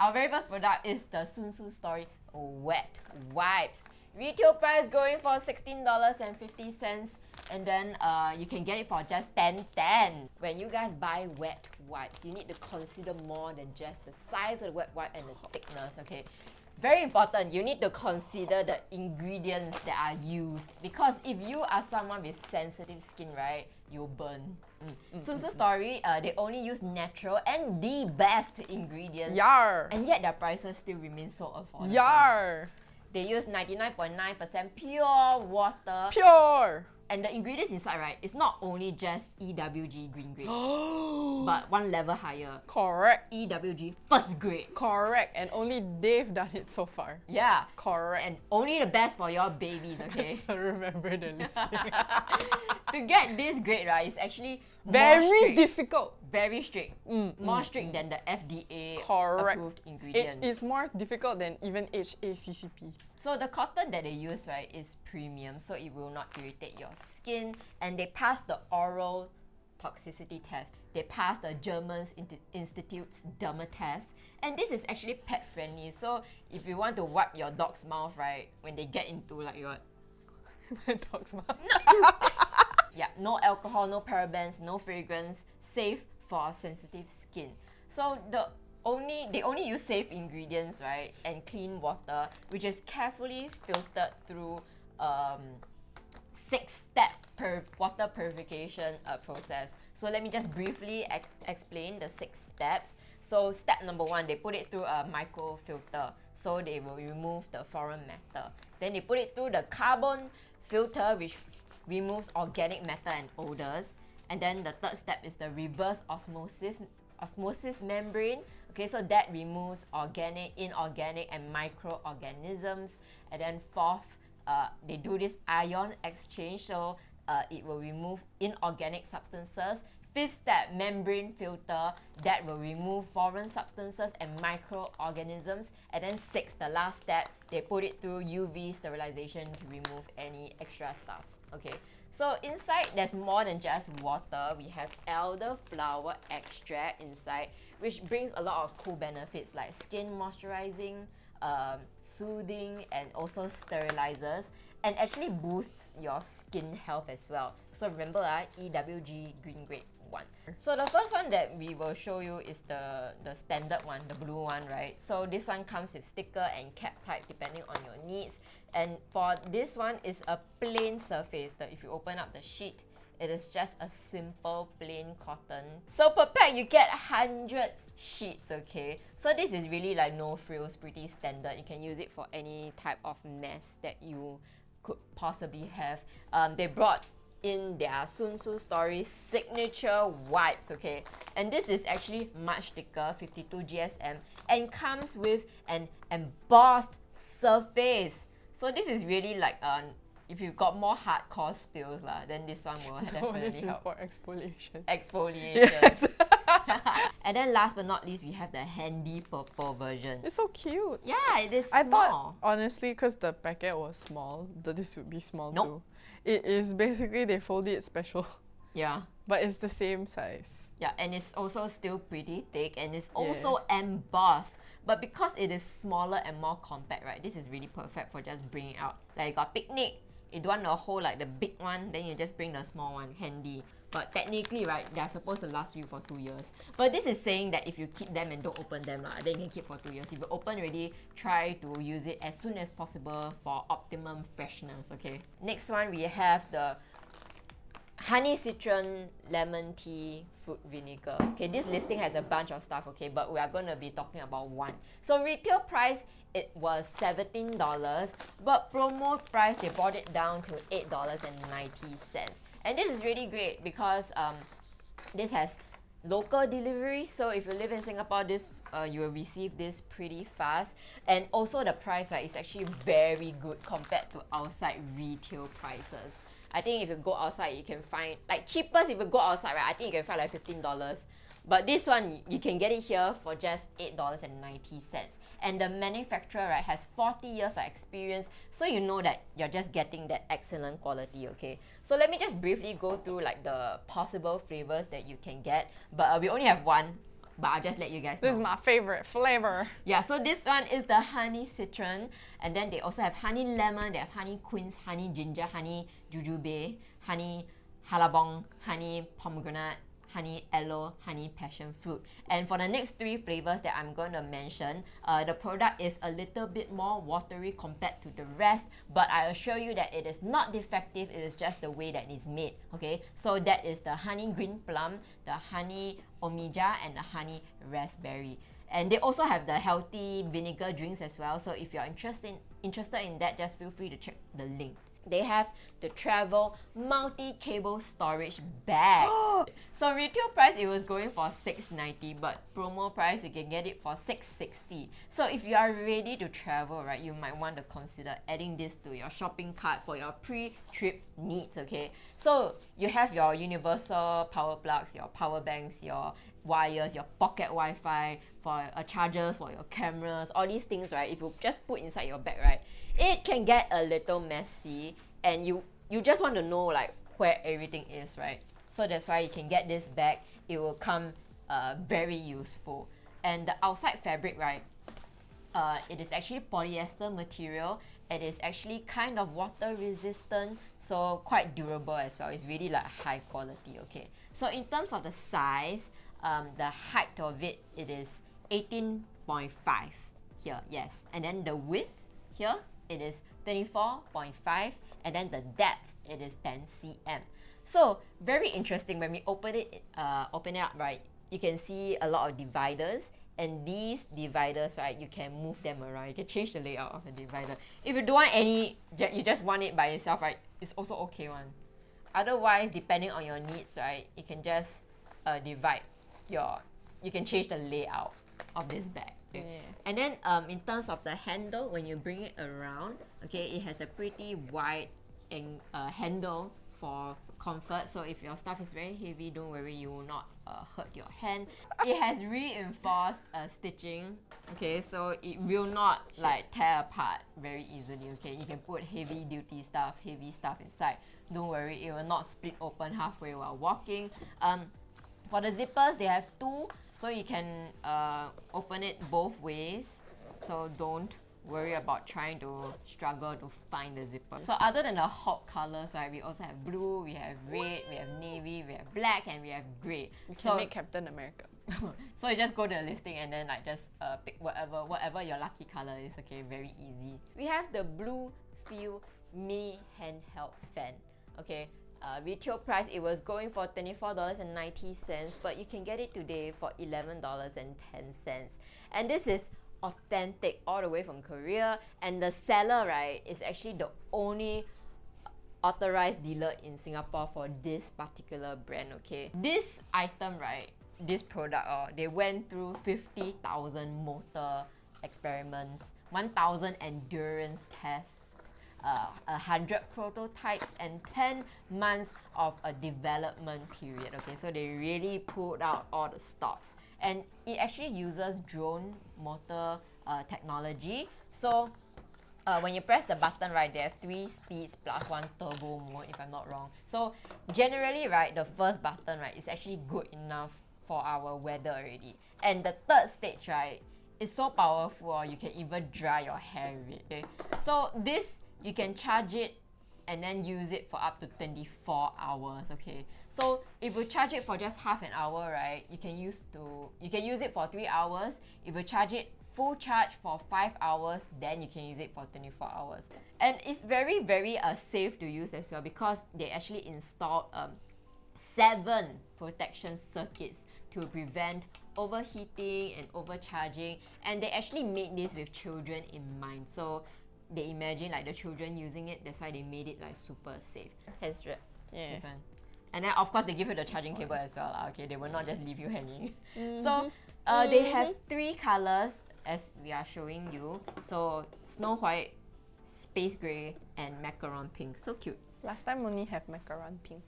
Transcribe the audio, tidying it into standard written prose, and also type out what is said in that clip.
our very first product is the SoonSu Story Wet Wipes. Retail price going for $16.50, and then you can get it for just $10.10. When you guys buy wet wipes, you need to consider more than just the size of the wet wipe and the thickness, okay? Very important, you need to consider the ingredients that are used, because if you are someone with sensitive skin, right, you'll burn. SoonSu Story, they only use natural and the best ingredients. Yar! And yet their prices still remain so affordable. Yar! They use 99.9% pure water. Pure! And the ingredients inside, right, it's not only just EWG green grade, but one level higher. Correct. EWG first grade. Correct. And only they've done it so far. Yeah. Correct. And only the best for your babies, okay? I remember the listing. To get this grade, right, is actually Very difficult. Very strict. More strict than the FDA Correct. approved ingredients. It's more difficult than even HACCP. So the cotton that they use, right, is premium, so it will not irritate your skin. And they pass the oral toxicity test. They pass the German Institute's derma test. And this is actually pet friendly. So if you want to wipe your dog's mouth, right, when they get into like your My dog's mouth. yeah, no alcohol, no parabens, no fragrance, safe for sensitive skin. So they only use safe ingredients, right, and clean water, which is carefully filtered through 6-step water purification process. So let me just briefly explain the 6 steps. So step number 1, they put it through a microfilter, so they will remove the foreign matter. Then they put it through the carbon filter, which removes organic matter and odors. And then the 3rd step is the reverse osmosis membrane. Okay, so that removes organic, inorganic, and microorganisms. And then 4th, they do this ion exchange, so it will remove inorganic substances. 5th step, membrane filter, that will remove foreign substances and microorganisms. And then 6th, the last step, they put it through UV sterilization to remove any extra stuff. Okay, so inside there's more than just water. We have elderflower extract inside, which brings a lot of cool benefits like skin moisturizing, soothing, and also sterilizers, and actually boosts your skin health as well. So remember, EWG green grade 1. So the first one that we will show you is the standard one, the blue one, right? So this one comes with sticker and cap type depending on your needs. And for this one, it's a plain surface. That if you open up the sheet, it is just a simple plain cotton. So per pack you get 100 sheets, okay? So this is really like no frills, pretty standard. You can use it for any type of mess that you could possibly have. They brought in their SoonSu Story signature wipes, okay? And this is actually much thicker, 52 GSM, and comes with an embossed surface. So this is really like if you've got more hardcore spills then this one will definitely this is help. for exfoliation. Exfoliation. Yes. And then last but not least, we have the handy purple version. It's so cute. Yeah, it is I small. thought, honestly, because the packet was small, that this would be small too. It is basically, they fold it special. Yeah. But it's the same size. Yeah, and it's also still pretty thick, and it's also embossed. But because it is smaller and more compact, right, this is really perfect for just bringing out. Like you got picnic, you don't want to hold like the big one, then you just bring the small one, handy. But technically, right, they're supposed to last you for 2 years. But this is saying that if you keep them and don't open them, then you can keep for 2 years. If you open already, try to use it as soon as possible for optimum freshness, okay? Next one, we have the honey citron lemon tea fruit vinegar. Okay, this listing has a bunch of stuff, okay, but we are going to be talking about one. So retail price, it was $17, but promo price, they brought it down to $8.90. And this is really great because this has local delivery. So if you live in Singapore, you will receive this pretty fast. And also the price, right, is actually very good compared to outside retail prices. I think if you go outside, you can find, like cheapest if you go outside, right, I think you can find like $15. But this one, you can get it here for just $8.90. And the manufacturer, right, has 40 years of experience, so you know that you're just getting that excellent quality, okay? So let me just briefly go through like the possible flavors that you can get. But we only have one but I'll just let you guys know. This is my favorite flavor. Yeah, so this one is the honey citron, and then they also have honey lemon, they have honey quince, honey ginger, honey jujube, honey halabong, honey pomegranate, honey aloe, honey passion fruit. And for the next 3 flavors that I'm going to mention, the product is a little bit more watery compared to the rest, but I assure you that it is not defective, it is just the way that it's made, okay? So that is the honey green plum, the honey omija, and the honey raspberry. And they also have the healthy vinegar drinks as well, so if you're interested in that, just feel free to check the link. They have the travel multi-cable storage bag. So retail price it was going for $6.90, but promo price you can get it for $6.60. So if you are ready to travel, right, you might want to consider adding this to your shopping cart for your pre-trip needs, okay? So you have your universal power plugs, your power banks, your wires, your pocket Wi-Fi, for chargers for your cameras, all these things, right? If you just put inside your bag, right, it can get a little messy, and you just want to know like where everything is, right? So that's why you can get this bag. It will come very useful. And the outside fabric, right, it is actually polyester material. It is actually kind of water resistant, so quite durable as well. It's really like high quality, okay? So in terms of the size, the height of it is 18.5 here, yes. And then the width here, it is 24.5, and then the depth, it is 10 cm. So very interesting. When we open it up, right, you can see a lot of dividers, and these dividers, right, you can move them around. You can change the layout of the divider. If you don't want any, you just want it by itself, right, it's also okay one. Otherwise, depending on your needs, right, you can just divide you can change the layout of this bag. Okay? Yeah. And then in terms of the handle, when you bring it around, okay, it has a pretty wide handle for comfort. So if your stuff is very heavy, don't worry, you will not hurt your hand. It has reinforced stitching, okay, so it will not like tear apart very easily, okay. You can put heavy stuff inside. Don't worry, it will not split open halfway while walking. For the zippers, they have 2, so you can open it both ways. So don't worry about trying to struggle to find the zipper. So other than the hot colors, right, we also have blue, we have red, we have navy, we have black, and we have grey. You can make Captain America. So you just go to the listing and then like just pick whatever your lucky color is, okay, very easy. We have the Blue Feel mini handheld fan, okay. Retail price, it was going for $24.90, but you can get it today for $11.10. And this is authentic all the way from Korea, and the seller, right, is actually the only authorized dealer in Singapore for this particular brand, okay. This item, right, this product, they went through 50,000 motor experiments, 1,000 endurance tests, 100 prototypes, and 10 months of a development period, okay. So they really pulled out all the stops, and it actually uses drone motor technology. So when you press the button, right, they have 3 speeds plus 1 turbo mode, if I'm not wrong. So generally, right, the first button, right, is actually good enough for our weather already, and the third stage, right, is so powerful, you can even dry your hair with it, okay. So this, you can charge it and then use it for up to 24 hours, okay. So if you charge it for just half an hour, right, you can use it for 3 hours. If you charge it full charge for 5 hours, then you can use it for 24 hours. And it's very, very safe to use as well, because they actually installed 7 protection circuits to prevent overheating and overcharging, and they actually made this with children in mind. So they imagine like the children using it, that's why they made it like super safe. Hand strap. Yeah. This one. And then of course they give you the charging cable as well. Okay, they will not just leave you hanging. So they have 3 colors as we are showing you. So Snow White, Space Grey, and Macaron Pink. So cute. Last time only have macaron pink.